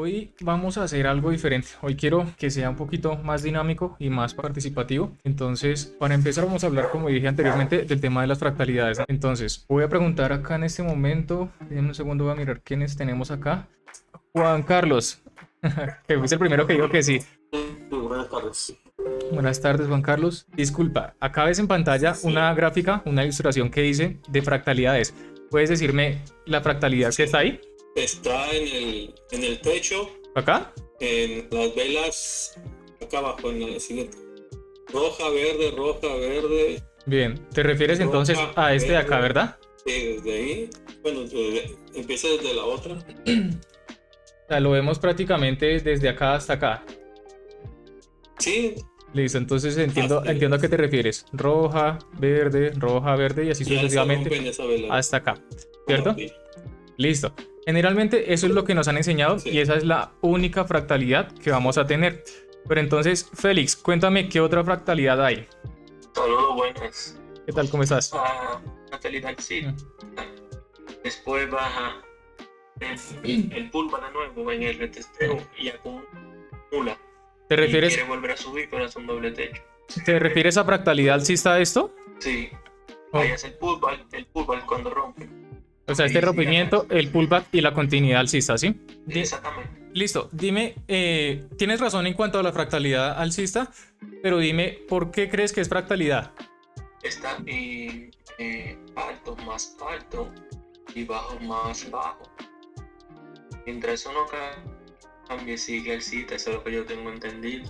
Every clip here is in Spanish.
Hoy vamos a hacer algo diferente. Hoy quiero que sea un poquito más dinámico y más participativo. Entonces, para empezar vamos a hablar, como dije anteriormente, del tema de las fractalidades. Entonces, voy a preguntar acá en este momento. Déjenme un segundo, voy a mirar quiénes tenemos acá. Juan Carlos, que fue el primero que dijo que sí. Buenas tardes. Buenas tardes, Juan Carlos. Disculpa, acá ves en pantalla una gráfica, una ilustración que dice de fractalidades. ¿Puedes decirme la fractalidad que está ahí? Está en el techo, ¿Acá? en las velas, acá abajo, en la siguiente. Roja, verde. Bien, te refieres entonces Roja, a este de acá, verde. ¿verdad? Desde ahí, bueno, empieza desde la otra. O sea, lo vemos prácticamente desde acá hasta acá. Sí, Listo, entonces entiendo hasta, a qué te refieres. Roja, verde y así ya se sucesivamente rompen esa vela. hasta acá. Como ¿Cierto? aquí. Listo. Generalmente eso es lo que nos han enseñado Sí. y esa es la única fractalidad que vamos a tener. Pero entonces, Félix, cuéntame qué otra fractalidad hay. Saludos, buenas. ¿Qué tal? ¿Cómo estás? Natalidad, sí. Mm. Después baja el pulpa de nuevo en el retesteo y acumula. ¿Te Y refieres, quiere volver a subir, pero hace un doble techo. ¿te refieres a fractalidad alcista a esto? Sí. Oh, Ahí es el pulpa cuando rompe. o sea, este Ahí sí rompimiento, gana. el pullback y la continuidad alcista, ¿sí? Exactamente. Listo, dime, tienes razón en cuanto a la fractalidad alcista, pero dime, ¿por qué crees que es fractalidad? Está alto más alto y bajo más bajo. Mientras uno cambie, sigue el cita, eso es lo que yo tengo entendido.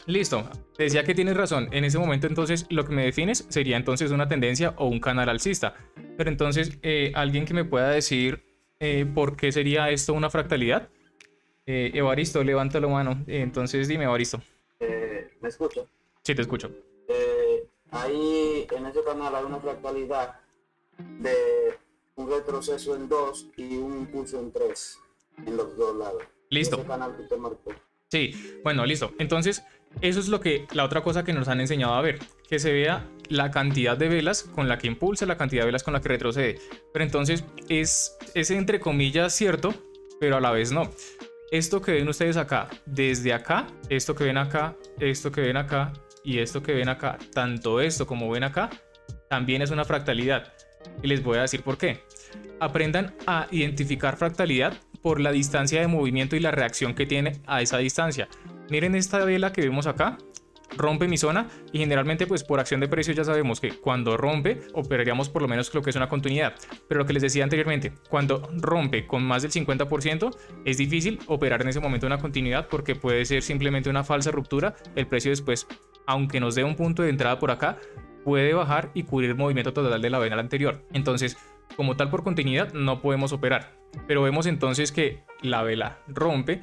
Listo, te decía que tienes razón. En ese momento entonces lo que me defines sería entonces una tendencia o un canal alcista. Pero entonces, alguien que me pueda decir por qué sería esto una fractalidad. Evaristo, levanta la mano. Entonces dime, Evaristo. ¿Me escucha? Sí, te escucho. Ahí en ese canal hay una fractalidad de un retroceso en 2 y un impulso en 3 en los dos lados. Listo. Ese canal que usted marcó. Sí, bueno, listo. Entonces, eso es lo que la otra cosa que nos han enseñado a ver, que se vea la cantidad de velas con la que impulsa, la cantidad de velas con la que retrocede. Pero entonces es entre comillas cierto, pero a la vez no. Esto que ven ustedes acá, desde acá, esto que ven acá, esto que ven acá y esto que ven acá, tanto esto como ven acá, también es una fractalidad. Y les voy a decir por qué. Aprendan a identificar fractalidad por la distancia de movimiento y la reacción que tiene a esa distancia. Miren esta vela que vemos acá, rompe mi zona y generalmente pues por acción de precio ya sabemos que cuando rompe operaríamos por lo menos lo que es una continuidad, pero lo que les decía anteriormente, cuando rompe con más del 50% es difícil operar en ese momento una continuidad porque puede ser simplemente una falsa ruptura, el precio después, aunque nos dé un punto de entrada por acá, puede bajar y cubrir el movimiento total de la vela anterior. Entonces, como tal por continuidad no podemos operar, pero vemos entonces que la vela rompe,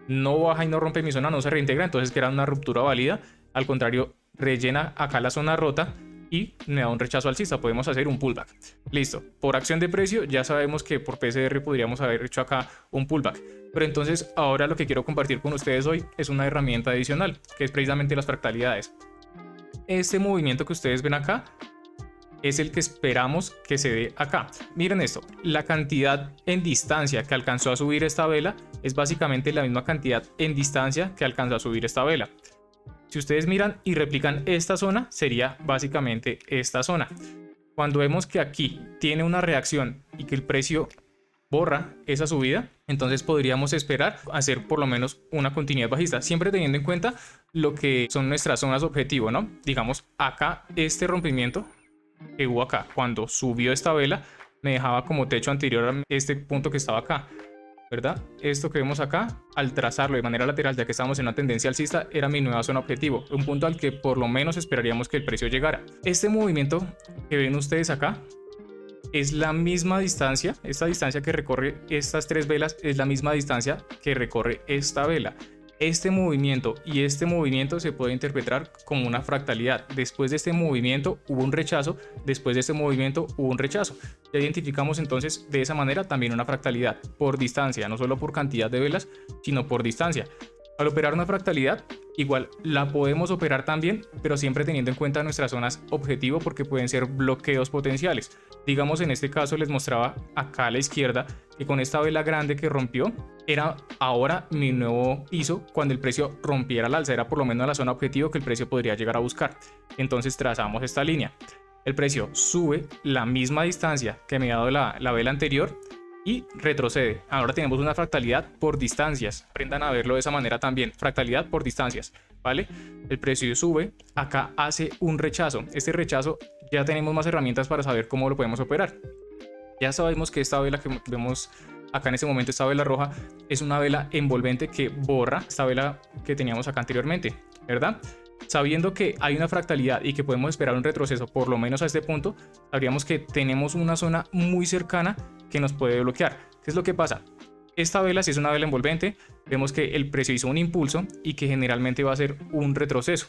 no baja y no rompe mi zona, no se reintegra, entonces que era una ruptura válida. Al contrario, rellena acá la zona rota y me da un rechazo alcista. Podemos hacer un pullback. Listo. Por acción de precio ya sabemos que por PCR podríamos haber hecho acá un pullback. Pero entonces ahora lo que quiero compartir con ustedes hoy es una herramienta adicional, que es precisamente las fractalidades. Este movimiento que ustedes ven acá es el que esperamos que se dé acá. Miren esto, la cantidad en distancia que alcanzó a subir esta vela es básicamente la misma cantidad en distancia que alcanzó a subir esta vela. Si ustedes miran y replican esta zona, sería básicamente esta zona. Cuando vemos que aquí tiene una reacción y que el precio borra esa subida, entonces podríamos esperar hacer por lo menos una continuidad bajista, siempre teniendo en cuenta lo que son nuestras zonas objetivo, ¿no? Digamos, acá este rompimiento que hubo acá, cuando subió esta vela, me dejaba como techo anterior a este punto que estaba acá, ¿verdad? Esto que vemos acá, al trazarlo de manera lateral, ya que estamos en una tendencia alcista, era mi nueva zona objetivo, un punto al que por lo menos esperaríamos que el precio llegara. Este movimiento que ven ustedes acá es la misma distancia, esta distancia que recorre estas tres velas es la misma distancia que recorre esta vela. Este movimiento y este movimiento se puede interpretar como una fractalidad. Después de este movimiento hubo un rechazo, después de este movimiento hubo un rechazo. Ya identificamos entonces de esa manera también una fractalidad por distancia, no solo por cantidad de velas, sino por distancia. Al operar una fractalidad, igual la podemos operar también, pero siempre teniendo en cuenta nuestras zonas objetivo porque pueden ser bloqueos potenciales. Digamos, en este caso les mostraba acá a la izquierda que con esta vela grande que rompió era ahora mi nuevo piso cuando el precio rompiera al alza, era por lo menos la zona objetivo que el precio podría llegar a buscar. Entonces trazamos esta línea. El precio sube la misma distancia que me ha dado la vela anterior y retrocede. Ahora tenemos una fractalidad por distancias. Aprendan a verlo de esa manera también. Fractalidad por distancias, ¿vale? El precio sube, acá hace un rechazo. Este rechazo ya tenemos más herramientas para saber cómo lo podemos operar. Ya sabemos que esta vela que vemos acá en este momento, esta vela roja, es una vela envolvente que borra esta vela que teníamos acá anteriormente, ¿verdad? Sabiendo que hay una fractalidad y que podemos esperar un retroceso por lo menos a este punto, sabríamos que tenemos una zona muy cercana que nos puede bloquear. ¿Qué es lo que pasa? Esta vela, si es una vela envolvente, vemos que el precio hizo un impulso y que generalmente va a ser un retroceso.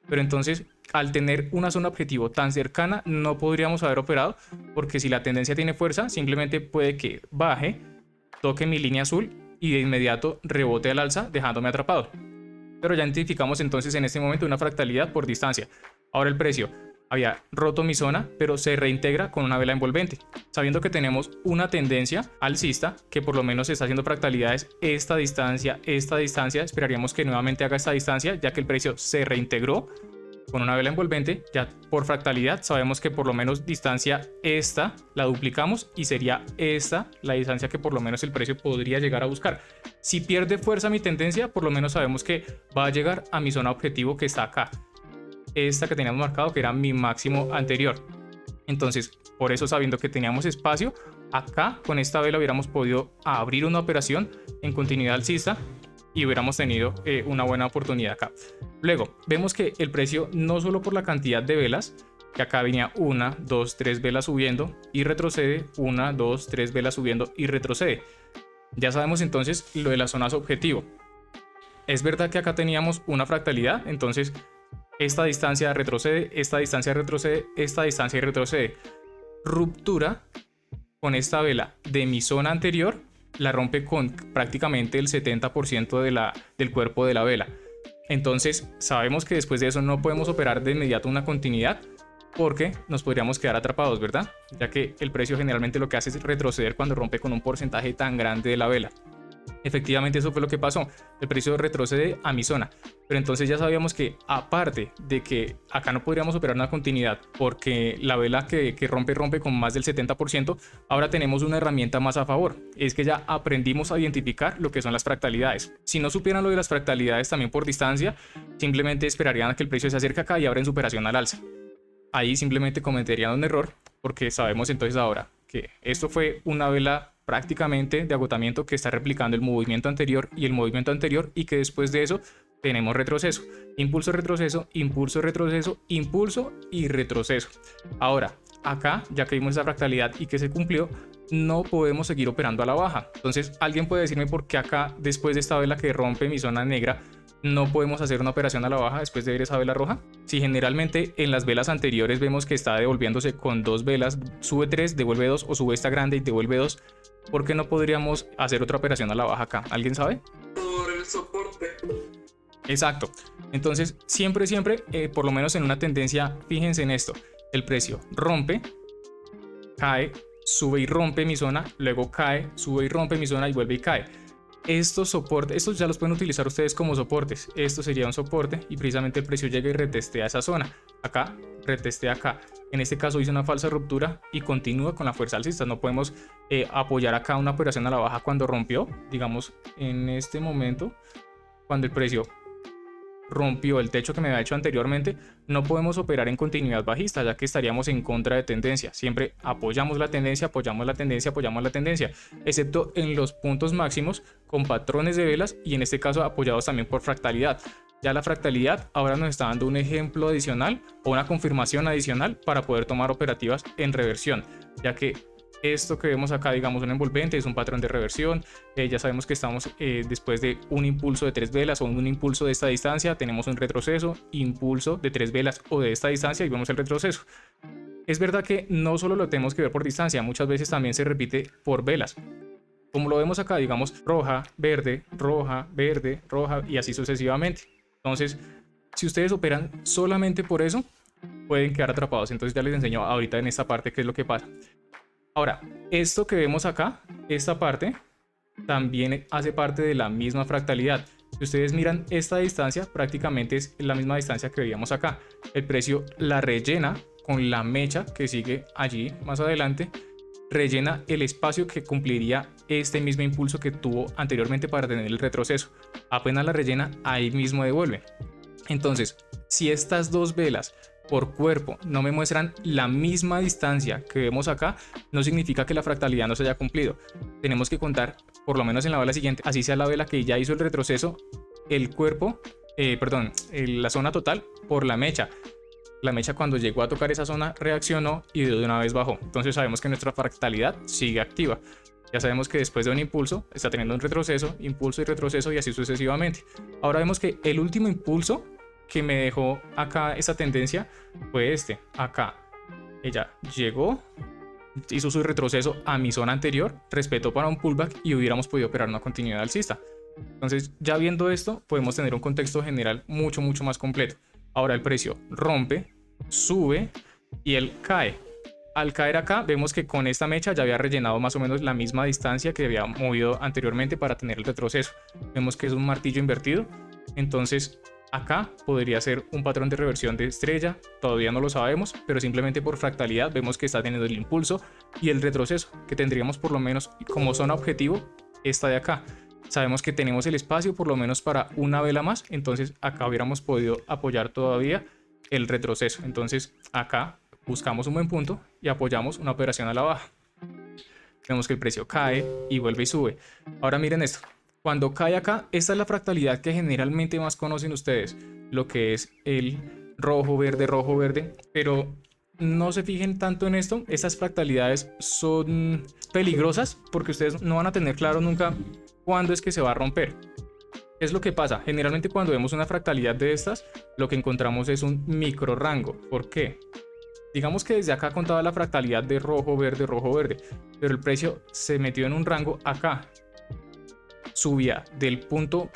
Pero entonces, al tener una zona objetivo tan cercana, no podríamos haber operado, porque si la tendencia tiene fuerza, simplemente puede que baje, toque mi línea azul y de inmediato rebote al alza, dejándome atrapado. Pero ya identificamos entonces en este momento una fractalidad por distancia. Ahora el precio había roto mi zona, pero se reintegra con una vela envolvente. Sabiendo que tenemos una tendencia alcista, que por lo menos está haciendo fractalidades esta distancia, esperaríamos que nuevamente haga esta distancia, ya que el precio se reintegró con una vela envolvente. Ya por fractalidad sabemos que por lo menos distancia esta la duplicamos y sería esta la distancia que por lo menos el precio podría llegar a buscar. Si pierde fuerza mi tendencia, por lo menos sabemos que va a llegar a mi zona objetivo que está acá. Esta que teníamos marcado, que era mi máximo anterior. Entonces, por eso, sabiendo que teníamos espacio, acá con esta vela hubiéramos podido abrir una operación en continuidad alcista y hubiéramos tenido una buena oportunidad acá. Luego, vemos que el precio, no solo por la cantidad de velas, que acá venía 1, 2, 3 velas subiendo y retrocede, 1, 2, 3 velas subiendo y retrocede. Ya sabemos entonces lo de las zonas objetivo. Es verdad que acá teníamos una fractalidad, entonces esta distancia retrocede, esta distancia retrocede, esta distancia retrocede. Ruptura con esta vela de mi zona anterior, la rompe con prácticamente el 70% del cuerpo de la vela. Entonces sabemos que después de eso no podemos operar de inmediato una continuidad, porque nos podríamos quedar atrapados, ¿verdad? Ya que el precio generalmente lo que hace es retroceder cuando rompe con un porcentaje tan grande de la vela. Efectivamente eso fue lo que pasó, el precio retrocede a mi zona, pero entonces ya sabíamos que aparte de que acá no podríamos operar una continuidad porque la vela que rompe con más del 70%, ahora tenemos una herramienta más a favor, es que ya aprendimos a identificar lo que son las fractalidades. Si no supieran lo de las fractalidades también por distancia, simplemente esperarían a que el precio se acerque acá y abren superación al alza. Ahí simplemente cometerían un error, porque sabemos entonces ahora que esto fue una vela prácticamente de agotamiento que está replicando el movimiento anterior y el movimiento anterior, y que después de eso tenemos retroceso, impulso, retroceso, impulso, retroceso, impulso y retroceso. Ahora, acá, ya que vimos esa fractalidad y que se cumplió, no podemos seguir operando a la baja. Entonces, alguien puede decirme por qué acá, después de esta vela que rompe mi zona negra, no podemos hacer una operación a la baja después de ver esa vela roja. Si generalmente en las velas anteriores vemos que está devolviéndose con dos velas, sube 3, devuelve 2, o sube esta grande y devuelve 2, ¿por qué no podríamos hacer otra operación a la baja acá? ¿Alguien sabe? Por el soporte. Exacto. Entonces, siempre, por lo menos en una tendencia, fíjense en esto. El precio rompe, cae, sube y rompe mi zona, luego cae, sube y rompe mi zona y vuelve y cae. Estos soportes, estos ya los pueden utilizar ustedes como soportes. Esto sería un soporte y precisamente el precio llega y retestea esa zona. Acá, retestea acá. En este caso hizo una falsa ruptura y continúa con la fuerza alcista. No podemos apoyar acá una operación a la baja cuando rompió. Digamos, en este momento, cuando el precio rompió el techo que me había hecho anteriormente, no podemos operar en continuidad bajista, ya que estaríamos en contra de tendencia. Siempre apoyamos la tendencia, apoyamos la tendencia, apoyamos la tendencia, excepto en los puntos máximos con patrones de velas, y en este caso apoyados también por fractalidad. Ya la fractalidad ahora nos está dando un ejemplo adicional o una confirmación adicional para poder tomar operativas en reversión, ya que esto que vemos acá, digamos, un envolvente, es un patrón de reversión. Ya sabemos que estamos después de un impulso de 3 velas o un impulso de esta distancia, tenemos un retroceso, impulso de 3 velas o de esta distancia y vemos el retroceso. Es verdad que no solo lo tenemos que ver por distancia, muchas veces también se repite por velas. Como lo vemos acá, digamos, roja, verde, roja y así sucesivamente. Entonces, si ustedes operan solamente por eso, pueden quedar atrapados. Entonces ya les enseño ahorita en esta parte qué es lo que pasa. Ahora, esto que vemos acá esta parte también hace parte de la misma fractalidad. Si ustedes miran esta distancia, prácticamente es la misma distancia que veíamos acá. El precio la rellena con la mecha que sigue allí más adelante, rellena el espacio que cumpliría este mismo impulso que tuvo anteriormente para tener el retroceso. Apenas la rellena, ahí mismo devuelve. Entonces, si estas dos velas por cuerpo no me muestran la misma distancia que vemos acá, no significa que la fractalidad no se haya cumplido. Tenemos que contar, por lo menos en la vela siguiente, así sea la vela que ya hizo el retroceso, el cuerpo, la zona total por la mecha. La mecha, cuando llegó a tocar esa zona, reaccionó y de una vez bajó. Entonces sabemos que nuestra fractalidad sigue activa. Ya sabemos que después de un impulso está teniendo un retroceso, impulso y retroceso, y así sucesivamente. Ahora vemos que el último impulso que me dejó acá esa tendencia fue este. Acá ella llegó, hizo su retroceso a mi zona anterior, respetó para un pullback y hubiéramos podido operar una continuidad alcista. Entonces, ya viendo esto, podemos tener un contexto general mucho más completo. Ahora el precio rompe, sube y él cae. Al caer acá, vemos que con esta mecha ya había rellenado más o menos la misma distancia que había movido anteriormente para tener el retroceso. Vemos que es un martillo invertido. Entonces, acá podría ser un patrón de reversión de estrella, todavía no lo sabemos, pero simplemente por fractalidad vemos que está teniendo el impulso y el retroceso, que tendríamos por lo menos como zona objetivo esta de acá. Sabemos que tenemos el espacio por lo menos para una vela más, entonces acá hubiéramos podido apoyar todavía el retroceso. Entonces acá buscamos un buen punto y apoyamos una operación a la baja. Vemos que el precio cae y vuelve y sube. Ahora miren esto. Cuando cae acá, esta es la fractalidad que generalmente más conocen ustedes, lo que es el rojo, verde, pero no se fijen tanto en esto. Estas fractalidades son peligrosas porque ustedes no van a tener claro nunca cuándo es que se va a romper. ¿Qué es lo que pasa? Generalmente cuando vemos una fractalidad de estas, lo que encontramos es un micro rango. ¿Por qué? Digamos que desde acá contaba la fractalidad de rojo, verde, pero el precio se metió en un rango acá. Subía del punto,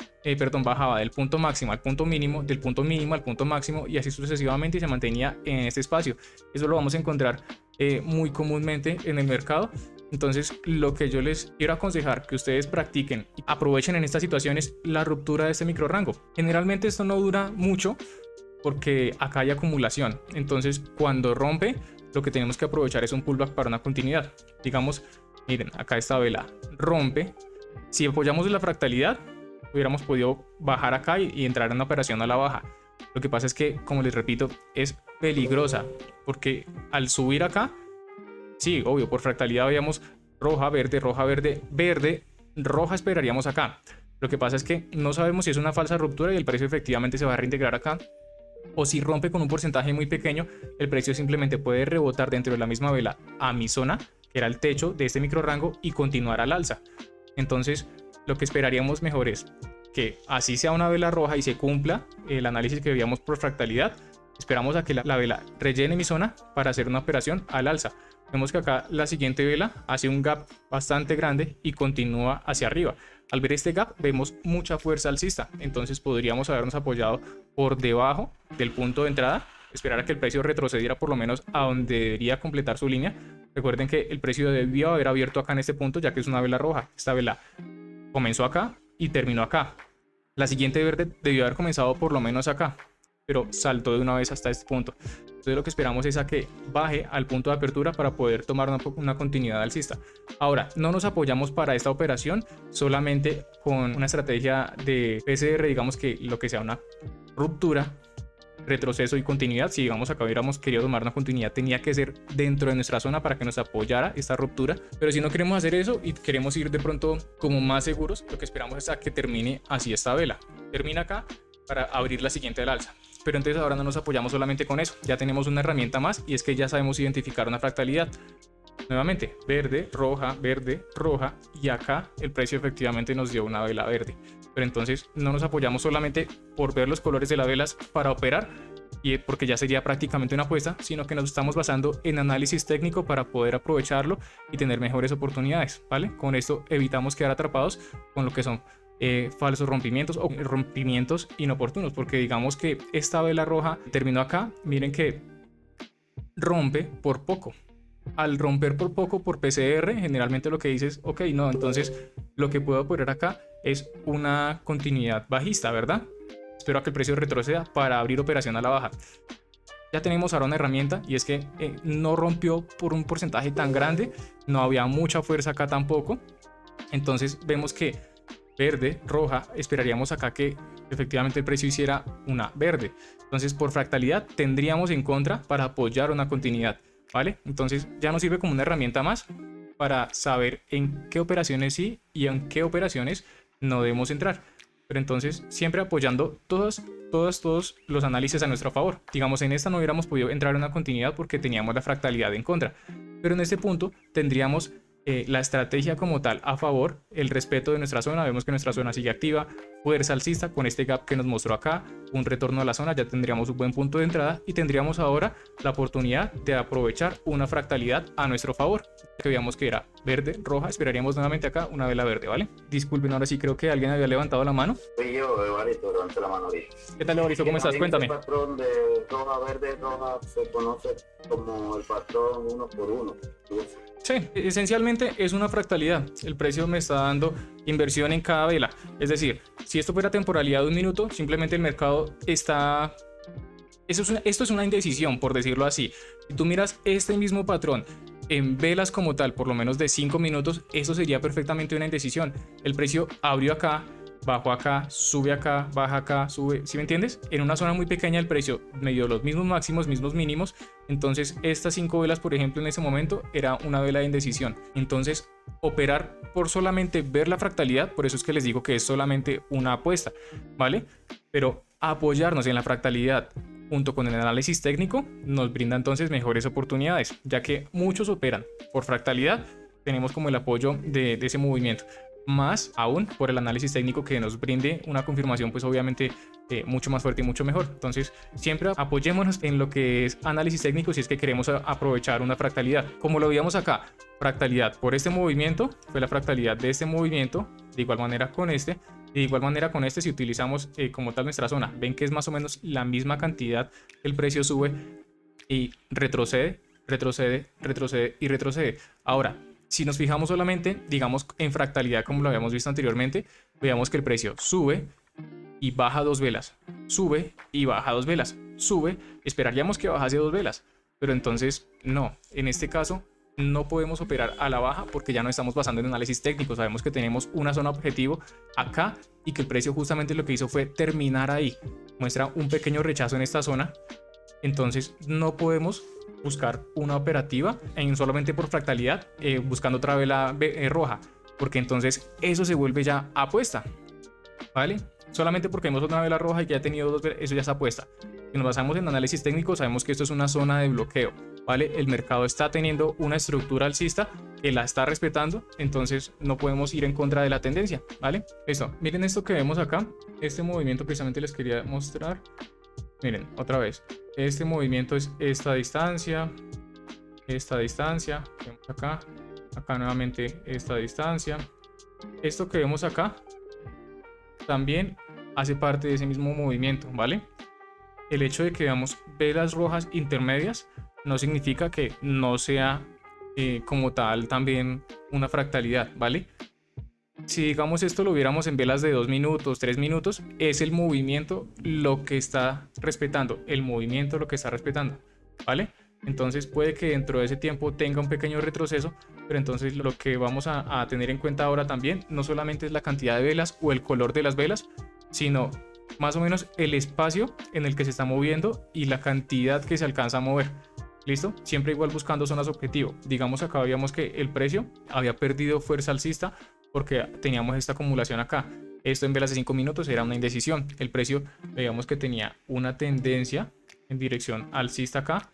bajaba del punto máximo al punto mínimo, del punto mínimo al punto máximo y así sucesivamente, y se mantenía en este espacio. Eso lo vamos a encontrar muy comúnmente en el mercado. Entonces, lo que yo les quiero aconsejar que ustedes practiquen, aprovechen en estas situaciones la ruptura de este micro rango. Generalmente esto no dura mucho porque acá hay acumulación. Entonces, cuando rompe, lo que tenemos que aprovechar es un pullback para una continuidad. Digamos, miren, acá esta vela rompe. Si apoyamos la fractalidad, hubiéramos podido bajar acá y entrar en una operación a la baja. Lo que pasa es que, como les repito, es peligrosa porque al subir acá, sí, obvio, por fractalidad veíamos roja, verde, roja esperaríamos acá. Lo que pasa es que no sabemos si es una falsa ruptura y el precio efectivamente se va a reintegrar acá, o si rompe con un porcentaje muy pequeño, el precio simplemente puede rebotar dentro de la misma vela a mi zona, que era el techo de este micro rango, y continuar al alza. Entonces, lo que esperaríamos mejor es que así sea una vela roja y se cumpla el análisis que veíamos por fractalidad. Esperamos a que la vela rellene mi zona para hacer una operación al alza. Vemos que acá la siguiente vela hace un gap bastante grande y continúa hacia arriba. Al ver este gap vemos mucha fuerza alcista, entonces podríamos habernos apoyado por debajo del punto de entrada, esperar a que el precio retrocediera por lo menos a donde debería completar su línea. Recuerden que el precio debió haber abierto acá en este punto, ya que es una vela roja. Esta vela comenzó acá y terminó acá. La siguiente verde debió haber comenzado por lo menos acá, pero saltó de una vez hasta este punto. Entonces lo que esperamos es a que baje al punto de apertura para poder tomar una continuidad alcista. Ahora, no nos apoyamos para esta operación solamente con una estrategia de PCR, digamos que lo que sea una ruptura, retroceso y continuidad. Si digamos acá hubiéramos querido tomar una continuidad, tenía que ser dentro de nuestra zona para que nos apoyara esta ruptura. Pero si no queremos hacer eso y queremos ir de pronto como más seguros, lo que esperamos es a que termine así esta vela. Termina acá para abrir la siguiente del alza. Pero entonces ahora no nos apoyamos solamente con eso, ya tenemos una herramienta más, y es que ya sabemos identificar una fractalidad. Nuevamente, verde, roja, y acá el precio efectivamente nos dio una vela verde. Pero entonces no nos apoyamos solamente por ver los colores de las velas para operar, y porque ya sería prácticamente una apuesta, sino que nos estamos basando en análisis técnico para poder aprovecharlo y tener mejores oportunidades, ¿vale? Con esto evitamos quedar atrapados con lo que son falsos rompimientos o rompimientos inoportunos, porque digamos que esta vela roja terminó acá, miren que rompe por poco, al romper por poco por PCR, generalmente lo que dices, ok, no, entonces lo que puedo poner acá es una continuidad bajista, ¿verdad? Espero a que el precio retroceda para abrir operación a la baja. Ya tenemos ahora una herramienta y es que no rompió por un porcentaje tan grande, no había mucha fuerza acá tampoco. Entonces vemos que verde, roja, esperaríamos acá que efectivamente el precio hiciera una verde. Entonces por fractalidad tendríamos en contra para apoyar una continuidad, ¿vale? Entonces ya nos sirve como una herramienta más para saber en qué operaciones sí y en qué operaciones no debemos entrar. Pero entonces siempre apoyando todos los análisis a nuestro favor. Digamos, en esta no hubiéramos podido entrar en una continuidad porque teníamos la fractalidad en contra. Pero en este punto tendríamos la estrategia como tal a favor, el respeto de nuestra zona. Vemos que nuestra zona sigue activa, fuerza alcista con este gap que nos mostró acá, un retorno a la zona, ya tendríamos un buen punto de entrada y tendríamos ahora la oportunidad de aprovechar una fractalidad a nuestro favor, que veíamos que era verde, roja, esperaríamos nuevamente acá una vela verde, ¿vale? Disculpen, ahora sí creo que alguien había levantado la mano. Fui yo, Evaristo, levanté la mano ahorita. ¿Qué tal, Evaristo? ¿Cómo estás? Cuéntame. El patrón de roja, verde, roja se conoce como el patrón 1 por 1. Sí, esencialmente es una fractalidad. El precio me está dando inversión en cada vela. Es decir, si esto fuera temporalidad de un minuto, simplemente el mercado está... Esto es una indecisión, por decirlo así. Si tú miras este mismo patrón en velas como tal, por lo menos de 5 minutos, eso sería perfectamente una indecisión. El precio abrió acá, bajó acá, sube acá, baja acá, sube, ¿sí me entiendes? En una zona muy pequeña el precio me dio los mismos máximos, mismos mínimos, entonces estas 5 velas, por ejemplo, en ese momento era una vela de indecisión. Entonces operar por solamente ver la fractalidad, por eso es que les digo que es solamente una apuesta, ¿vale? Pero apoyarnos en la fractalidad junto con el análisis técnico nos brinda entonces mejores oportunidades, ya que muchos operan por fractalidad, tenemos como el apoyo de ese movimiento, más aún por el análisis técnico que nos brinde una confirmación pues obviamente mucho más fuerte y mucho mejor. Entonces siempre apoyémonos en lo que es análisis técnico si es que queremos aprovechar una fractalidad, como lo veíamos acá, fractalidad por este movimiento, fue la fractalidad de este movimiento, de igual manera con este, y de igual manera con este si utilizamos como tal nuestra zona, ven que es más o menos la misma cantidad que el precio sube y retrocede, retrocede, retrocede y retrocede. Ahora, si nos fijamos solamente, digamos, en fractalidad como lo habíamos visto anteriormente, veamos que el precio sube y baja 2 velas, sube y baja 2 velas, sube, esperaríamos que bajase 2 velas, pero entonces no, en este caso no podemos operar a la baja porque ya no estamos basando en análisis técnico, sabemos que tenemos una zona objetivo acá y que el precio justamente lo que hizo fue terminar ahí, muestra un pequeño rechazo en esta zona, entonces no podemos buscar una operativa en solamente por fractalidad buscando otra vela roja, porque entonces eso se vuelve ya apuesta, ¿vale? Solamente porque vemos una vela roja y que ya ha tenido 2 velas, eso ya es apuesta. Si nos basamos en análisis técnico, sabemos que esto es una zona de bloqueo, ¿vale? El mercado está teniendo una estructura alcista que la está respetando, entonces no podemos ir en contra de la tendencia, ¿vale? Listo, miren esto que vemos acá, este movimiento precisamente les quería mostrar. Miren, otra vez, este movimiento es esta distancia, vemos acá, acá nuevamente esta distancia. Esto que vemos acá también hace parte de ese mismo movimiento, ¿vale? El hecho de que veamos velas rojas intermedias no significa que no sea como tal también una fractalidad, ¿vale? Si digamos esto lo viéramos en velas de 2 minutos, 3 minutos, es el movimiento lo que está respetando, el movimiento lo que está respetando, ¿vale? Entonces puede que dentro de ese tiempo tenga un pequeño retroceso, pero entonces lo que vamos a tener en cuenta ahora también no solamente es la cantidad de velas o el color de las velas, sino más o menos el espacio en el que se está moviendo y la cantidad que se alcanza a mover. ¿Listo? Siempre igual buscando zonas objetivo. Digamos acá veíamos que el precio había perdido fuerza alcista porque teníamos esta acumulación acá. Esto en velas de 5 minutos era una indecisión. El precio veíamos que tenía una tendencia en dirección alcista acá,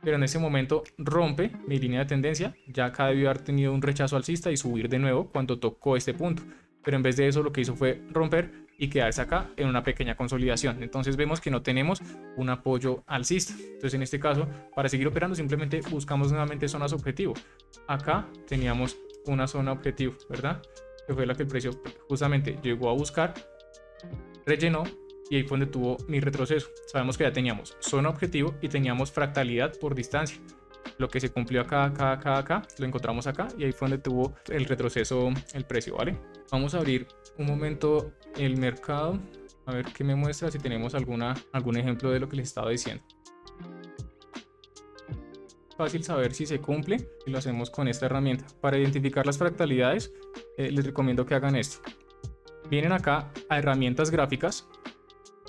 pero en ese momento rompe mi línea de tendencia. Ya acá debió haber tenido un rechazo alcista y subir de nuevo cuando tocó este punto, pero en vez de eso lo que hizo fue romper y quedarse acá en una pequeña consolidación. Entonces vemos que no tenemos un apoyo alcista. Entonces en este caso, para seguir operando simplemente buscamos nuevamente zonas objetivo. Acá teníamos una zona objetivo, ¿verdad? Que fue la que el precio justamente llegó a buscar, rellenó y ahí fue donde tuvo mi retroceso. Sabemos que ya teníamos zona objetivo y teníamos fractalidad por distancia. lo que se cumplió acá, lo encontramos acá y ahí fue donde tuvo el retroceso el precio, ¿vale? Vamos a abrir un momento el mercado, a ver qué me muestra, si tenemos algún ejemplo de lo que les estaba diciendo. Fácil saber si se cumple y lo hacemos con esta herramienta. Para identificar las fractalidades, les recomiendo que hagan esto. Vienen acá a herramientas gráficas,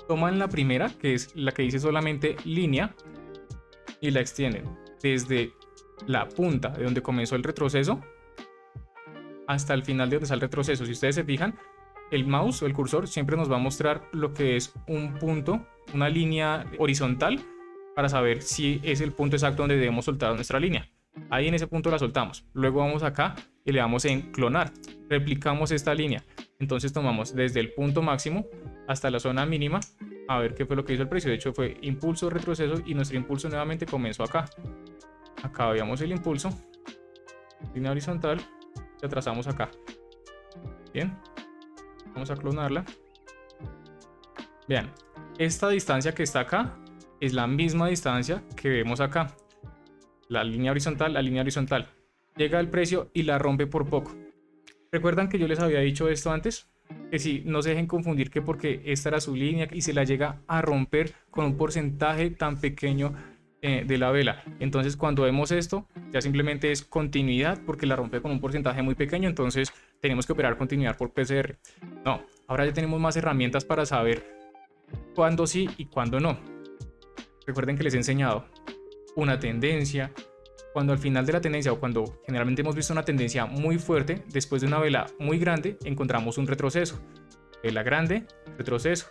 toman la primera, que es la que dice solamente línea, y la extienden desde la punta de donde comenzó el retroceso hasta el final de donde está el retroceso. Si ustedes se fijan, el mouse o el cursor siempre nos va a mostrar lo que es un punto, una línea horizontal, para saber si es el punto exacto donde debemos soltar nuestra línea. Ahí en ese punto la soltamos. Luego vamos acá y le damos en clonar. Replicamos esta línea. Entonces tomamos desde el punto máximo hasta la zona mínima a ver qué fue lo que hizo el precio. De hecho fue impulso, retroceso y nuestro impulso nuevamente comenzó acá. Acá veíamos el impulso, línea horizontal, y trazamos acá. Bien, vamos a clonarla. Vean, esta distancia que está acá es la misma distancia que vemos acá. La línea horizontal. Llega el precio y la rompe por poco. ¿Recuerdan que yo les había dicho esto antes? Que si no se dejen confundir que porque esta era su línea y se la llega a romper con un porcentaje tan pequeño de la vela. Entonces cuando vemos esto ya simplemente es continuidad porque la rompe con un porcentaje muy pequeño, entonces tenemos que operar continuidad por PCR. No, ahora ya tenemos más herramientas para saber cuándo sí y cuándo no. Recuerden que les he enseñado una tendencia. Cuando al final de la tendencia o cuando generalmente hemos visto una tendencia muy fuerte, después de una vela muy grande encontramos un retroceso. Vela grande, retroceso,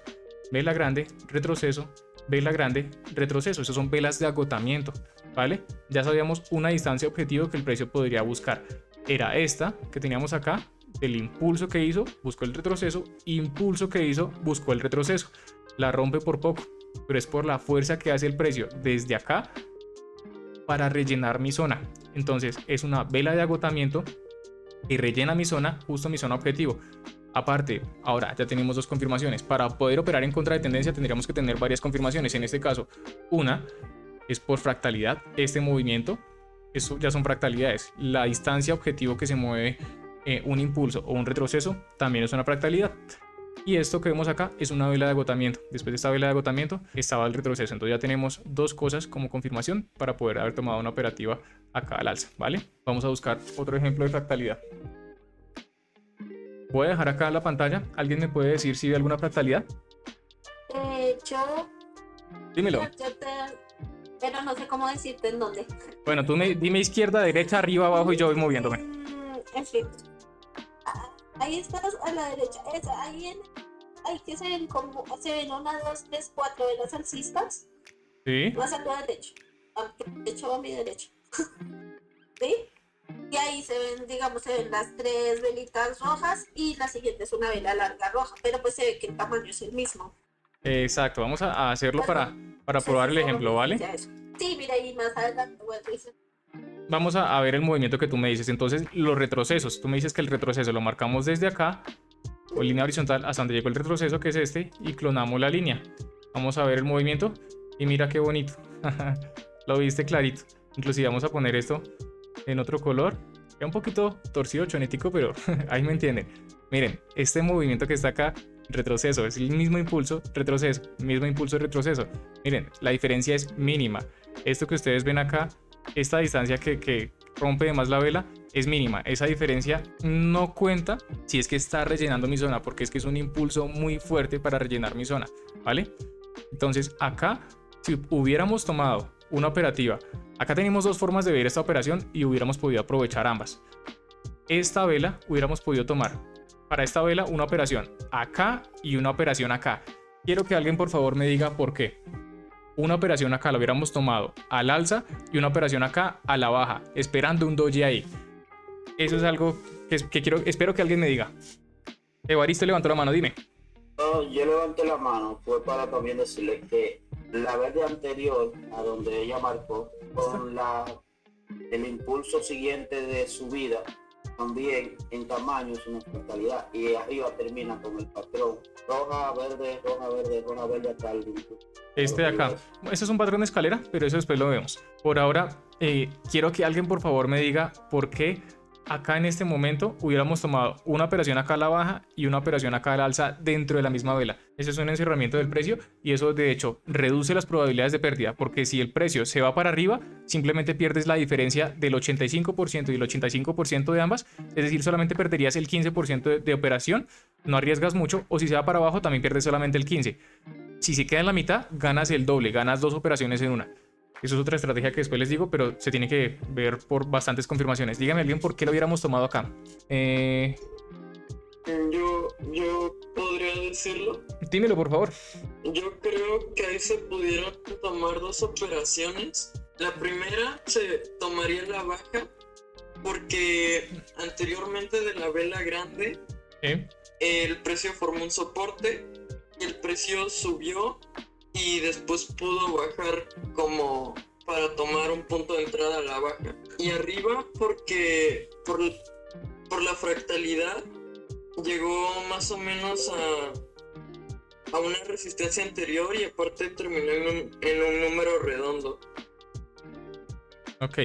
vela grande, retroceso, vela grande, retroceso. Esas son velas de agotamiento, ¿vale? Ya sabíamos una distancia objetivo que el precio podría buscar. Era esta que teníamos acá, del impulso que hizo, buscó el retroceso, impulso que hizo, buscó el retroceso. La rompe por poco, pero es por la fuerza que hace el precio desde acá para rellenar mi zona. Entonces es una vela de agotamiento y rellena mi zona, justo mi zona objetivo. Aparte, ahora ya tenemos dos confirmaciones. Para poder operar en contra de tendencia tendríamos que tener varias confirmaciones. En este caso, una es por fractalidad. Este movimiento, eso ya son fractalidades. La distancia objetivo que se mueve un impulso o un retroceso también es una fractalidad. Y esto que vemos acá es una vela de agotamiento. Después de esta vela de agotamiento estaba el retroceso. Entonces ya tenemos dos cosas como confirmación para poder haber tomado una operativa acá al alza, ¿vale? Vamos a buscar otro ejemplo de fractalidad. Voy a dejar acá la pantalla. ¿Alguien me puede decir si ve alguna fractalidad? Yo... Dímelo. Pero no sé cómo decirte en dónde. Bueno, tú dime izquierda, derecha, arriba, abajo y yo voy moviéndome. En fin. Ahí estás a la derecha. Ahí que se ven como se ven 1, 2, 3, 4 velas alcistas. Sí. Vas a tu derecho. De hecho a mi derecha. ¿Sí? Y ahí se ven, digamos, se ven las 3 velitas rojas y la siguiente es una vela larga roja, pero pues se ve que el tamaño es el mismo. Exacto, vamos a hacerlo para probar el ejemplo, ¿vale? Sí, mira, ahí más adelante voy a revisar. Vamos a ver el movimiento que tú me dices. Entonces, los retrocesos. Tú me dices que el retroceso lo marcamos desde acá, o línea horizontal, hasta donde llegó el retroceso, que es este, y clonamos la línea. Vamos a ver el movimiento y mira qué bonito. Lo viste clarito. Inclusive vamos a poner esto en otro color. Es un poquito torcido, chonético, pero ahí me entienden. Miren, este movimiento que está acá, retroceso, es el mismo impulso, retroceso, mismo impulso, retroceso. Miren, la diferencia es mínima. Esto que ustedes ven acá, esta distancia que rompe de más la vela es mínima. Esa diferencia no cuenta si es que está rellenando mi zona, porque es que es un impulso muy fuerte para rellenar mi zona, ¿vale? Entonces acá, si hubiéramos tomado una operativa, acá tenemos dos formas de ver esta operación y hubiéramos podido aprovechar ambas. Esta vela hubiéramos podido tomar para esta vela una operación acá y una operación acá. Quiero que alguien por favor me diga por qué. Una operación acá la hubiéramos tomado al alza y una operación acá a la baja, esperando un doji ahí. Eso es algo que espero que alguien me diga. Evaristo levantó la mano, dime. No, yo levanté la mano, fue para también decirle que la verde anterior a donde ella marcó, con el impulso siguiente de subida, también en tamaño es una fractalidad y arriba termina con el patrón roja, verde, roja, verde, roja, verde hasta el Este de acá. Este es un patrón de escalera, pero eso después lo vemos. Por ahora, quiero que alguien por favor me diga por qué acá en este momento hubiéramos tomado una operación acá a la baja y una operación acá a la alza dentro de la misma vela. Ese es un encerramiento del precio y eso de hecho reduce las probabilidades de pérdida, porque si el precio se va para arriba, simplemente pierdes la diferencia del 85% y el 85% de ambas, es decir, solamente perderías el 15% de operación, no arriesgas mucho, o si se va para abajo también pierdes solamente el 15%. Si se queda en la mitad, ganas el doble, ganas 2 operaciones en una. Eso es otra estrategia que después les digo, pero se tiene que ver por bastantes confirmaciones. Dígame alguien por qué lo hubiéramos tomado acá. Yo podría decirlo. Dímelo, por favor. Yo creo que ahí se pudieron tomar dos operaciones. La primera se tomaría la baja porque anteriormente de la vela grande el precio formó un soporte y el precio subió y después pudo bajar como para tomar un punto de entrada a la baja. Y arriba porque por la fractalidad llegó más o menos a una resistencia anterior y aparte terminó en un número redondo. Ok,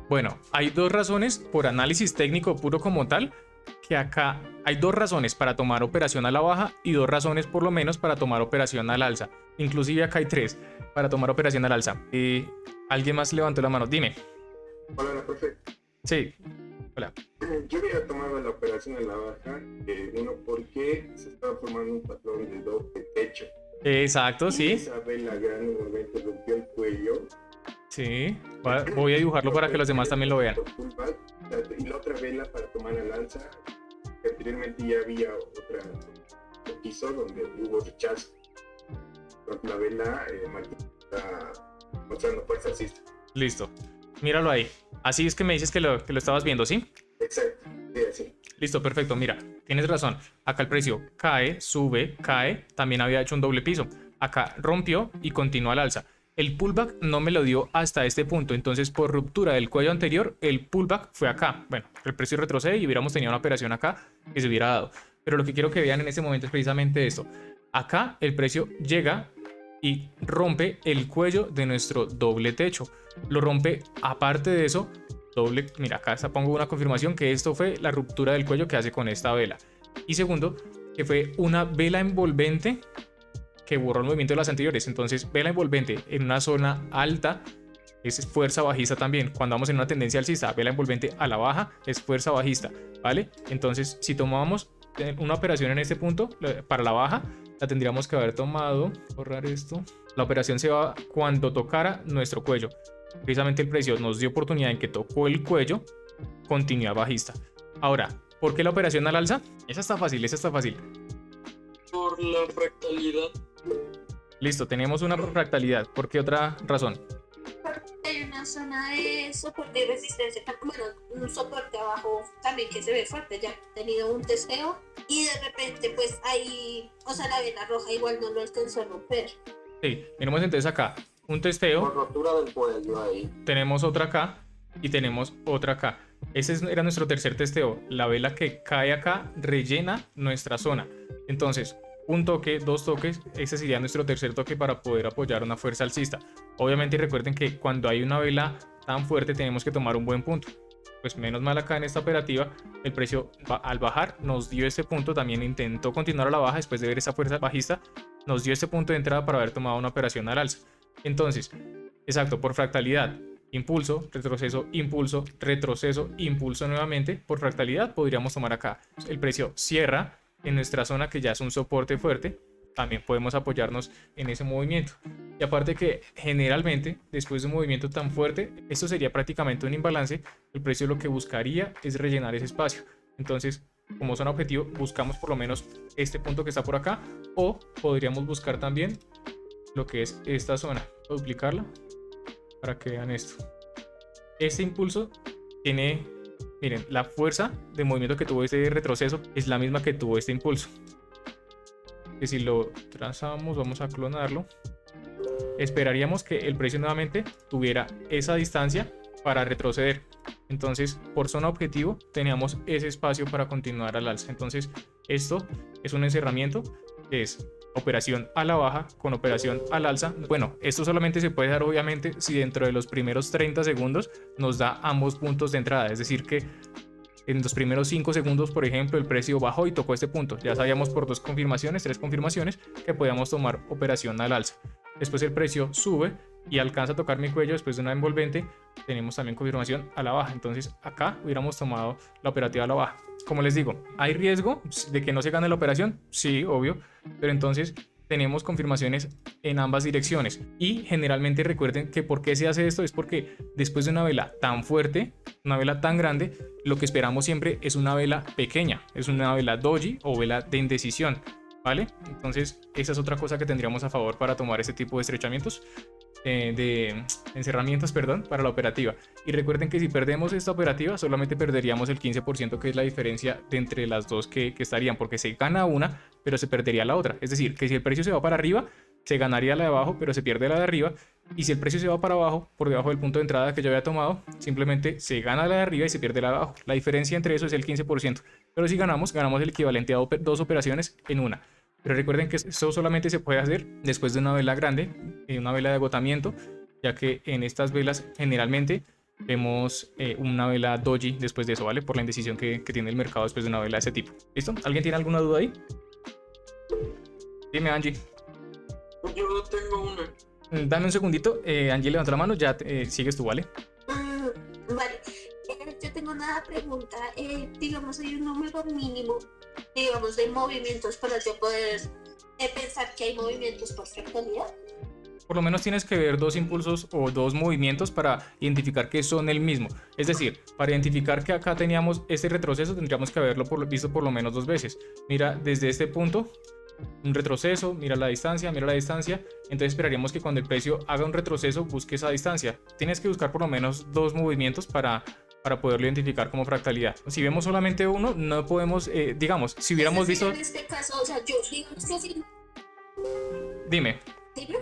bueno, hay dos razones por análisis técnico puro como tal, que acá hay dos razones para tomar operación a la baja y dos razones por lo menos para tomar operación al alza. Inclusive acá hay tres para tomar operación al alza. ¿Alguien más levantó la mano? Dime. Hola, profe. Sí, hola. Yo había tomado la operación a la baja, uno porque se estaba formando un patrón de doble techo. Exacto, sí. Esa vela grande normalmente rompió el cuello. Sí, voy a dibujarlo para que los demás también lo vean. Y la otra vela para tomar la lanza, que anteriormente ya había otro piso donde hubo rechazo. La vela está mostrando fuerza alcista. Listo, míralo ahí. Así es que me dices que lo estabas viendo, ¿sí? Exacto, sí, así. Listo, perfecto, mira, tienes razón. Acá el precio cae, sube, cae, también había hecho un doble piso. Acá rompió y continúa al alza. El pullback no me lo dio hasta este punto, entonces por ruptura del cuello anterior, el pullback fue acá. Bueno, el precio retrocede y hubiéramos tenido una operación acá que se hubiera dado. Pero lo que quiero que vean en este momento es precisamente esto. Acá el precio llega y rompe el cuello de nuestro doble techo. Lo rompe, aparte de eso, doble. Mira, acá pongo una confirmación que esto fue la ruptura del cuello que hace con esta vela. Y segundo, que fue una vela envolvente que borró el movimiento de las anteriores. Entonces, vela envolvente en una zona alta es fuerza bajista también. Cuando vamos en una tendencia alcista, vela envolvente a la baja es fuerza bajista, ¿vale? Entonces, si tomábamos una operación en este punto para la baja, la tendríamos que haber tomado, borrar esto. La operación se va cuando tocara nuestro cuello. Precisamente el precio nos dio oportunidad en que tocó el cuello, continuidad bajista. Ahora, ¿por qué la operación al alza? Esa está fácil, esa está fácil. Por la fractalidad. Listo, tenemos una fractalidad. ¿Por qué otra razón? Hay una zona de soporte y resistencia, bueno, un soporte abajo también que se ve fuerte, ya he tenido un testeo y de repente pues ahí, o sea, la vela roja igual no lo alcanzó a romper. Sí, tenemos entonces acá un testeo. Por rotura del cuello ahí. Tenemos otra acá y tenemos otra acá. Ese era nuestro tercer testeo. La vela que cae acá rellena nuestra zona. Entonces, un toque, dos toques, ese sería nuestro tercer toque para poder apoyar una fuerza alcista. Obviamente recuerden que cuando hay una vela tan fuerte tenemos que tomar un buen punto. Pues menos mal acá en esta operativa el precio al bajar nos dio este punto, también intentó continuar a la baja después de ver esa fuerza bajista, nos dio este punto de entrada para haber tomado una operación al alza. Entonces, exacto, por fractalidad, impulso, retroceso, impulso, retroceso, impulso nuevamente, por fractalidad podríamos tomar acá. El precio cierra en nuestra zona que ya es un soporte fuerte, también podemos apoyarnos en ese movimiento. Y aparte que generalmente después de un movimiento tan fuerte, esto sería prácticamente un imbalance, el precio lo que buscaría es rellenar ese espacio. Entonces, como zona objetivo, buscamos por lo menos este punto que está por acá, o podríamos buscar también lo que es esta zona. Voy a duplicarla para que vean esto. Este impulso tiene, miren, la fuerza de movimiento que tuvo este retroceso es la misma que tuvo este impulso. Que si lo trazamos, vamos a clonarlo, esperaríamos que el precio nuevamente tuviera esa distancia para retroceder. Entonces, por zona objetivo, teníamos ese espacio para continuar al alza. Entonces, esto es un encerramiento que es operación a la baja con operación al alza. Bueno, esto solamente se puede dar obviamente si dentro de los primeros 30 segundos nos da ambos puntos de entrada. Es decir que en los primeros 5 segundos, por ejemplo, el precio bajó y tocó este punto. Ya sabíamos por 2 confirmaciones, 3 confirmaciones que podíamos tomar operación al alza. Después el precio sube y alcanza a tocar mi cuello después de una envolvente. Tenemos también confirmación a la baja. Entonces acá hubiéramos tomado la operativa a la baja. Como les digo, ¿hay riesgo de que no se gane la operación? Sí, obvio. Pero entonces tenemos confirmaciones en ambas direcciones. Y generalmente recuerden que por qué se hace esto es porque después de una vela tan fuerte, una vela tan grande, lo que esperamos siempre es una vela pequeña. Es una vela doji o vela de indecisión, ¿vale? Entonces esa es otra cosa que tendríamos a favor para tomar este tipo de estrechamientos, de encerramientos, perdón, para la operativa. Y recuerden que si perdemos esta operativa solamente perderíamos el 15%, que es la diferencia de entre las dos que estarían, porque se gana una pero se perdería la otra. Es decir, que si el precio se va para arriba se ganaría la de abajo pero se pierde la de arriba, y si el precio se va para abajo por debajo del punto de entrada que yo había tomado, simplemente se gana la de arriba y se pierde la de abajo. La diferencia entre eso es el 15%, pero si ganamos el equivalente a dos operaciones en una. Pero recuerden que esto solamente se puede hacer después de una vela grande, una vela de agotamiento, ya que en estas velas generalmente vemos una vela doji después de eso, ¿vale? Por la indecisión que tiene el mercado después de una vela de ese tipo. ¿Listo? ¿Alguien tiene alguna duda ahí? Dime, Angie. Yo tengo una. Dame un segundito. Angie, levanta la mano, ya sigues tú, ¿vale? Vale, yo tengo una pregunta. Digamos, hay un número mínimo, digamos, de movimientos para yo poder pensar que hay movimientos por fractalidad. Por lo menos tienes que ver 2 impulsos o 2 movimientos para identificar que son el mismo. Es decir, para identificar que acá teníamos este retroceso, tendríamos que haberlo visto por lo menos 2 veces. Mira, desde este punto, un retroceso, mira la distancia. Entonces esperaríamos que cuando el precio haga un retroceso, busque esa distancia. Tienes que buscar por lo menos 2 movimientos para poderlo identificar como fractalidad. Si vemos solamente uno, no podemos, digamos, si hubiéramos visto... En este caso, o sea, yo digo, Dime. ¿Dime?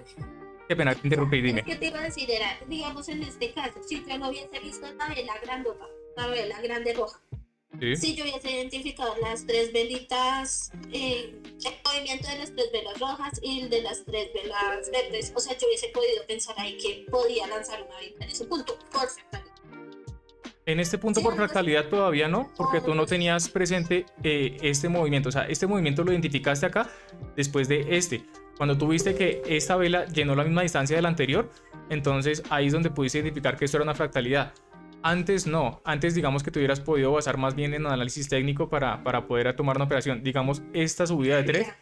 Qué pena, te interrumpí, dime. Lo que te iba a decir era, digamos, en este caso, si yo no hubiese visto una vela grandota, una vela grande roja, Sí. si yo hubiese identificado las 3 velitas, el movimiento de las 3 velas rojas y el de las 3 velas verdes, o sea, yo hubiese podido pensar ahí que podía lanzar una vela en ese punto por fractalidad. En este punto por fractalidad todavía no, porque tú no tenías presente este movimiento. O sea, este movimiento lo identificaste acá después de este. Cuando tú viste que esta vela llenó la misma distancia de la anterior, entonces ahí es donde pudiste identificar que esto era una fractalidad. Antes no, antes digamos que te hubieras podido basar más bien en análisis técnico para poder tomar una operación. Digamos, esta subida de 3,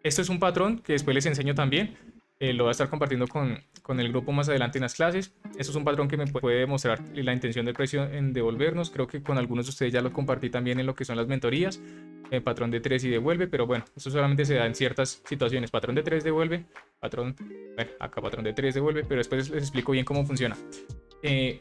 esto es un patrón que después les enseño también. Lo voy a estar compartiendo con el grupo más adelante en las clases. Esto es un patrón que me puede demostrar la intención del precio en devolvernos. Creo que con algunos de ustedes ya lo compartí también en lo que son las mentorías. Patrón de 3 y devuelve, pero bueno, esto solamente se da en ciertas situaciones. Patrón de 3 devuelve, acá patrón de 3 devuelve, pero después les explico bien cómo funciona.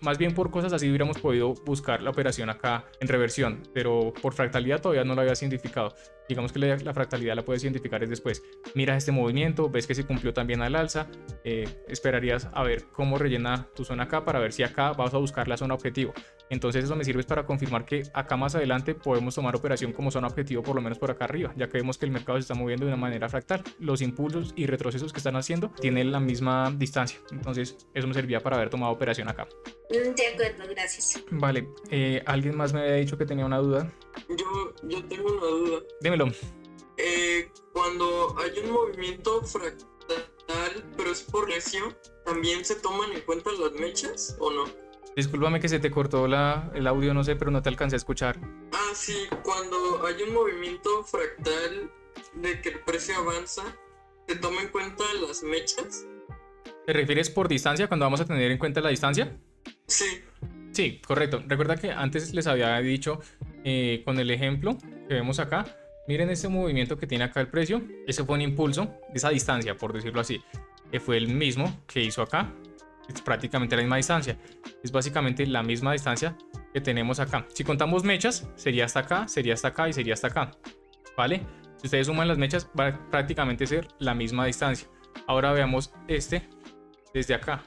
Más bien por cosas así hubiéramos podido buscar la operación acá en reversión, pero por fractalidad todavía no lo había identificado. Digamos que la fractalidad la puedes identificar es después. Miras este movimiento, ves que se cumplió también al alza, esperarías a ver cómo rellena tu zona acá para ver si acá vas a buscar la zona objetivo. Entonces eso me sirve para confirmar que acá más adelante podemos tomar operación como zona objetivo, por lo menos por acá arriba, ya que vemos que el mercado se está moviendo de una manera fractal. Los impulsos y retrocesos que están haciendo tienen la misma distancia, entonces eso me servía para haber tomado operación acá. De acuerdo, gracias. Vale, alguien más me había dicho que tenía una duda. Yo tengo una duda. Dímelo. Cuando hay un movimiento fractal, pero es por precio, ¿también se toman en cuenta las mechas o no? Discúlpame que se te cortó el audio, no sé, pero no te alcancé a escuchar. Ah, sí, cuando hay un movimiento fractal de que el precio avanza, ¿se toma en cuenta las mechas? ¿Te refieres por distancia, cuando vamos a tener en cuenta la distancia? Sí. Sí, correcto. Recuerda que antes les había dicho con el ejemplo que vemos acá. Miren este movimiento que tiene acá el precio. Ese fue un impulso, esa distancia, por decirlo así, que fue el mismo que hizo acá. Es prácticamente la misma distancia. Es básicamente la misma distancia que tenemos acá. Si contamos mechas, sería hasta acá y sería hasta acá. ¿Vale? Si ustedes suman las mechas, va a prácticamente ser la misma distancia. Ahora veamos este desde acá.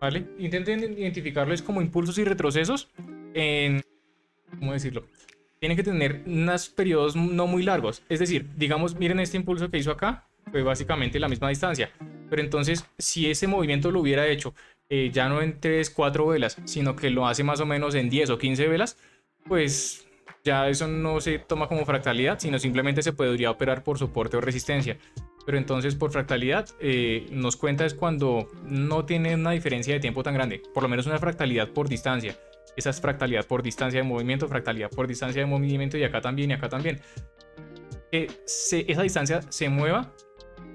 ¿vale? Intenten identificarlos como impulsos y retrocesos en, ¿cómo decirlo? Tienen que tener unos periodos no muy largos. Es decir, digamos, miren este impulso que hizo acá, fue básicamente la misma distancia. Pero entonces, si ese movimiento lo hubiera hecho ya no en 3, 4 velas, sino que lo hace más o menos en 10 o 15 velas, pues ya eso no se toma como fractalidad, sino simplemente se podría operar por soporte o resistencia. Pero entonces por fractalidad nos cuenta es cuando no tiene una diferencia de tiempo tan grande, por lo menos una fractalidad por distancia. Esa es fractalidad por distancia de movimiento, fractalidad por distancia de movimiento, y acá también y acá también. Esa distancia se mueva,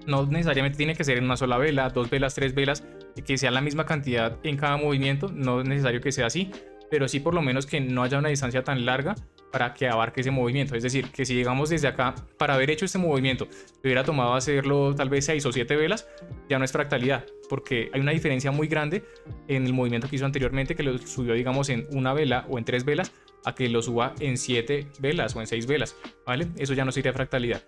no necesariamente tiene que ser en una sola vela, 2 velas, 3 velas, que sea la misma cantidad en cada movimiento, no es necesario que sea así, pero sí por lo menos que no haya una distancia tan larga para que abarque ese movimiento. Es decir, que si llegamos desde acá, para haber hecho este movimiento, le hubiera tomado hacerlo tal vez 6 o 7 velas, ya no es fractalidad, porque hay una diferencia muy grande en el movimiento que hizo anteriormente, que lo subió, digamos, en una vela o en 3 velas, a que lo suba en 7 velas o en 6 velas, ¿vale? Eso ya no sería fractalidad.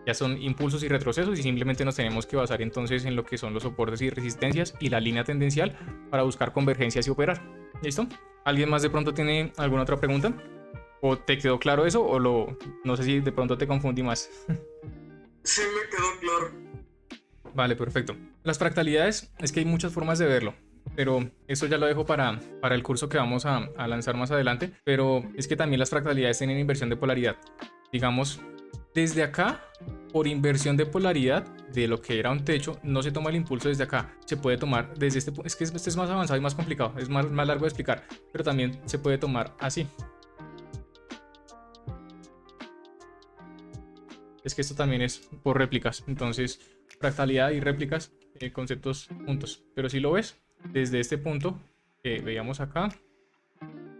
Ya son impulsos y retrocesos, y simplemente nos tenemos que basar entonces en lo que son los soportes y resistencias y la línea tendencial para buscar convergencias y operar. ¿Listo? ¿Alguien más de pronto tiene alguna otra pregunta? ¿O te quedó claro eso? ¿O no sé si de pronto te confundí más? Sí, me quedó claro. Vale, perfecto. Las fractalidades, es que hay muchas formas de verlo, pero eso ya lo dejo para el curso que vamos a lanzar más adelante. Pero es que también las fractalidades tienen inversión de polaridad. Digamos, desde acá, por inversión de polaridad de lo que era un techo, no se toma el impulso desde acá, se puede tomar desde este punto. Es que este es más avanzado y más complicado, es más largo de explicar, pero también se puede tomar así. Es que esto también es por réplicas, entonces fractalidad y réplicas, conceptos juntos. Pero si lo ves, desde este punto que veíamos acá,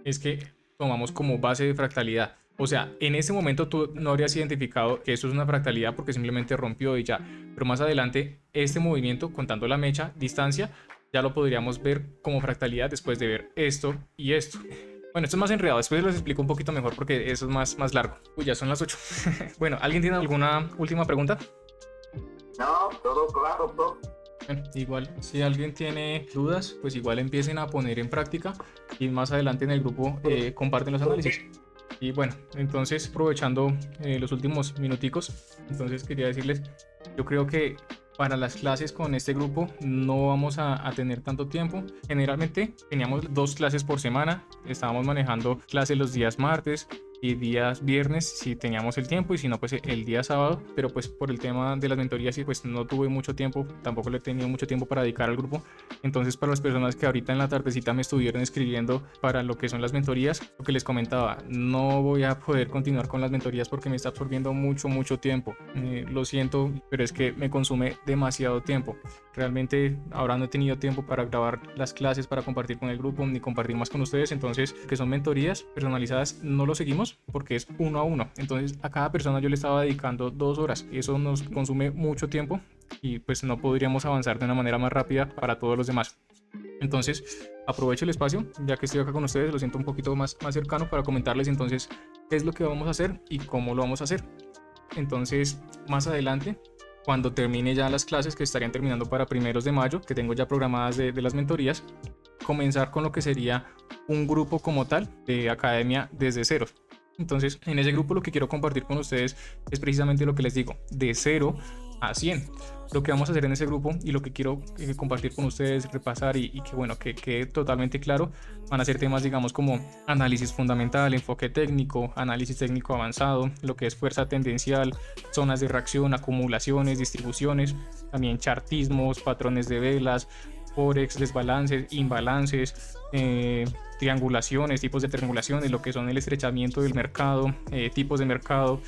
es que tomamos como base de fractalidad. O sea, en ese momento tú no habrías identificado que eso es una fractalidad porque simplemente rompió y ya. Pero más adelante, este movimiento, contando la mecha, distancia, ya lo podríamos ver como fractalidad después de ver esto y esto. Bueno, esto es más enredado, después les explico un poquito mejor porque eso es más largo. Uy, ya son las 8. Bueno, ¿alguien tiene alguna última pregunta? No, todo claro, profe. Bueno, igual, si alguien tiene dudas, pues igual empiecen a poner en práctica y más adelante en el grupo comparten los análisis. Y bueno, entonces aprovechando los últimos minuticos, entonces quería decirles, yo creo que para las clases con este grupo no vamos a tener tanto tiempo. Generalmente teníamos 2 clases por semana, estábamos manejando clases los días martes y días viernes si teníamos el tiempo, y si no pues el día sábado, pero pues por el tema de las mentorías y pues no tuve mucho tiempo, tampoco le he tenido mucho tiempo para dedicar al grupo. Entonces para las personas que ahorita en la tardecita me estuvieron escribiendo para lo que son las mentorías, lo que les comentaba, no voy a poder continuar con las mentorías porque me está absorbiendo mucho tiempo. Lo siento, pero es que me consume demasiado tiempo. Realmente ahora no he tenido tiempo para grabar las clases, para compartir con el grupo ni compartir más con ustedes. Entonces, que son mentorías personalizadas, no lo seguimos porque es 1 a 1. Entonces a cada persona yo le estaba dedicando 2 horas y eso nos consume mucho tiempo y pues no podríamos avanzar de una manera más rápida para todos los demás. Entonces aprovecho el espacio, ya que estoy acá con ustedes, lo siento un poquito más cercano para comentarles entonces qué es lo que vamos a hacer y cómo lo vamos a hacer. Entonces más adelante, cuando termine ya las clases que estarían terminando para primeros de mayo, que tengo ya programadas de las mentorías, comenzar con lo que sería un grupo como tal de academia desde cero. Entonces en ese grupo lo que quiero compartir con ustedes es precisamente lo que les digo, de 0 a 100. Lo que vamos a hacer en ese grupo y lo que quiero compartir con ustedes, repasar y que bueno, que quede totalmente claro, van a ser temas digamos como análisis fundamental, enfoque técnico, análisis técnico avanzado, lo que es fuerza tendencial, zonas de reacción, acumulaciones, distribuciones, también chartismos, patrones de velas, forex, desbalances, imbalances, triangulaciones, tipos de triangulaciones, lo que son el estrechamiento del mercado, tipos de mercado,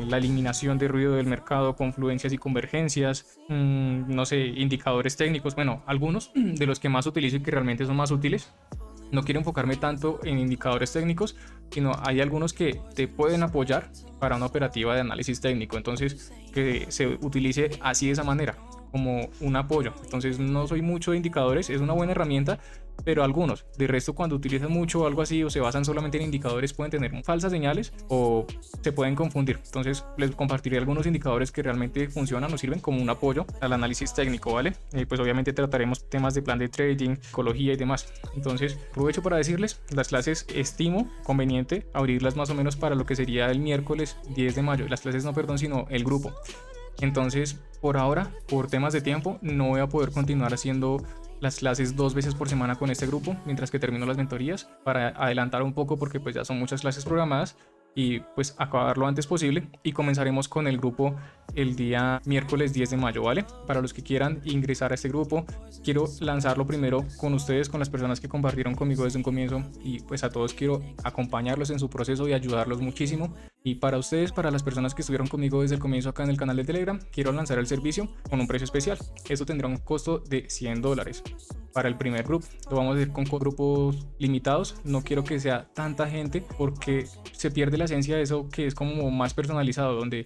la eliminación de ruido del mercado, confluencias y convergencias, no sé, indicadores técnicos, bueno, algunos de los que más utilizo y que realmente son más útiles. No quiero enfocarme tanto en indicadores técnicos, sino hay algunos que te pueden apoyar para una operativa de análisis técnico, entonces que se utilice así de esa manera, como un apoyo. Entonces no soy mucho de indicadores, es una buena herramienta, pero algunos, de resto cuando utilizan mucho o algo así o se basan solamente en indicadores pueden tener falsas señales o se pueden confundir. Entonces les compartiré algunos indicadores que realmente funcionan o sirven como un apoyo al análisis técnico, ¿vale? Pues obviamente trataremos temas de plan de trading, psicología y demás. Entonces aprovecho para decirles, las clases estimo conveniente abrirlas más o menos para lo que sería el miércoles 10 de mayo. Las clases no, perdón, sino el grupo. Entonces, por ahora, por temas de tiempo, no voy a poder continuar haciendo las clases 2 veces por semana con este grupo, mientras que termino las mentorías, para adelantar un poco porque pues ya son muchas clases programadas y pues acabar lo antes posible, y comenzaremos con el grupo el día miércoles 10 de mayo, ¿vale? Para los que quieran ingresar a este grupo, quiero lanzarlo primero con ustedes, con las personas que compartieron conmigo desde un comienzo, y pues a todos quiero acompañarlos en su proceso y ayudarlos muchísimo. Y para ustedes, para las personas que estuvieron conmigo desde el comienzo acá en el canal de Telegram, quiero lanzar el servicio con un precio especial. Esto tendrá un costo de $100 para el primer grupo. Lo vamos a hacer con grupos limitados. No quiero que sea tanta gente porque se pierde la esencia de eso, que es como más personalizado, donde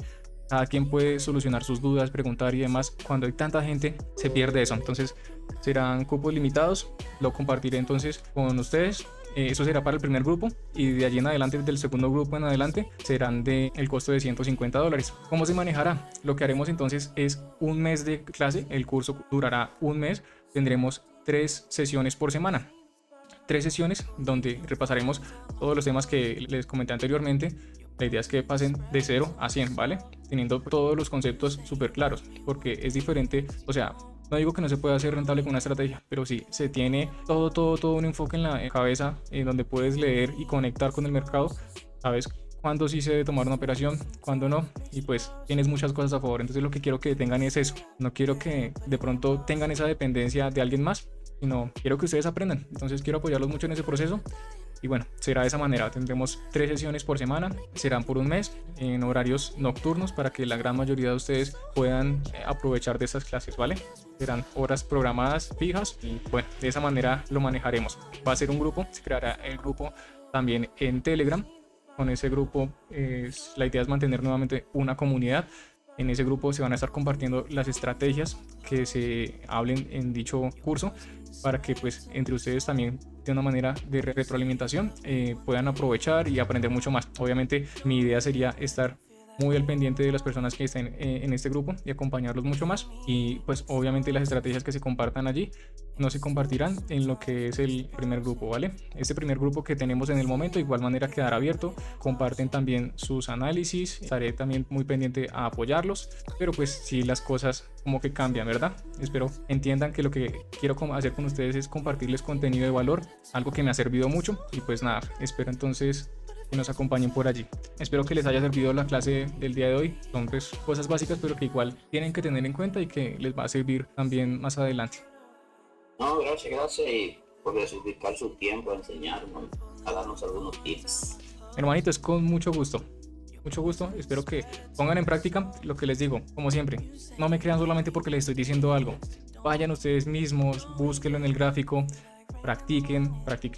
cada quien puede solucionar sus dudas, preguntar y demás. Cuando hay tanta gente se pierde eso. Entonces serán cupos limitados. Lo compartiré entonces con ustedes. Eso será para el primer grupo, y de allí en adelante, del segundo grupo en adelante, serán de el costo de $150. ¿Cómo se manejará? Lo que haremos entonces es un mes de clase. El curso durará un mes. Tendremos 3 sesiones por semana. 3 sesiones donde repasaremos todos los temas que les comenté anteriormente. La idea es que pasen de 0 a 100, ¿vale? Teniendo todos los conceptos súper claros, porque es diferente, o sea, no digo que no se pueda hacer rentable con una estrategia, pero sí se tiene todo un enfoque en la cabeza, en donde puedes leer y conectar con el mercado. Sabes cuándo sí se debe tomar una operación, cuándo no, y pues tienes muchas cosas a favor. Entonces lo que quiero que tengan es eso. No quiero que de pronto tengan esa dependencia de alguien más, sino quiero que ustedes aprendan. Entonces quiero apoyarlos mucho en ese proceso. Y bueno, será de esa manera. Tendremos 3 sesiones por semana, serán por un mes, en horarios nocturnos, para que la gran mayoría de ustedes puedan aprovechar de estas clases, ¿vale? Serán horas programadas fijas y bueno, de esa manera lo manejaremos. Va a ser un grupo, se creará el grupo también en Telegram. Con ese grupo la idea es mantener nuevamente una comunidad. En ese grupo se van a estar compartiendo las estrategias que se hablen en dicho curso, para que pues entre ustedes también, de una manera de retroalimentación, puedan aprovechar y aprender mucho más. Obviamente mi idea sería estar muy al pendiente de las personas que estén en este grupo y acompañarlos mucho más, y pues obviamente las estrategias que se compartan allí no se compartirán en lo que es el primer grupo, ¿vale? Este primer grupo que tenemos en el momento de igual manera quedará abierto, comparten también sus análisis, estaré también muy pendiente a apoyarlos, pero pues si las cosas como que cambian, ¿verdad? Espero entiendan que lo que quiero hacer con ustedes es compartirles contenido de valor, algo que me ha servido mucho, y pues nada, espero entonces que nos acompañen por allí. Espero que les haya servido la clase del día de hoy. Son pues cosas básicas, pero que igual tienen que tener en cuenta y que les va a servir también más adelante. No, gracias y por dedicar su tiempo a enseñarnos, a darnos algunos tips. Hermanito, es con mucho gusto. Mucho gusto, espero que pongan en práctica lo que les digo. Como siempre, no me crean solamente porque les estoy diciendo algo. Vayan ustedes mismos, búsquenlo en el gráfico, practiquen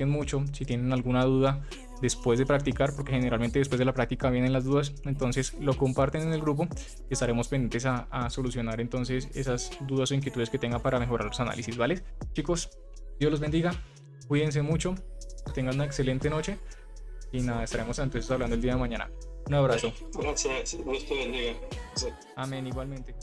mucho. Si tienen alguna duda después de practicar, porque generalmente después de la práctica vienen las dudas, entonces lo comparten en el grupo y estaremos pendientes a solucionar entonces esas dudas o inquietudes que tengan para mejorar los análisis, ¿vale? Chicos, Dios los bendiga, cuídense mucho, que tengan una excelente noche y nada, estaremos entonces hablando el día de mañana. Un abrazo. Gracias, Dios te bendiga. Sí. Amén, igualmente.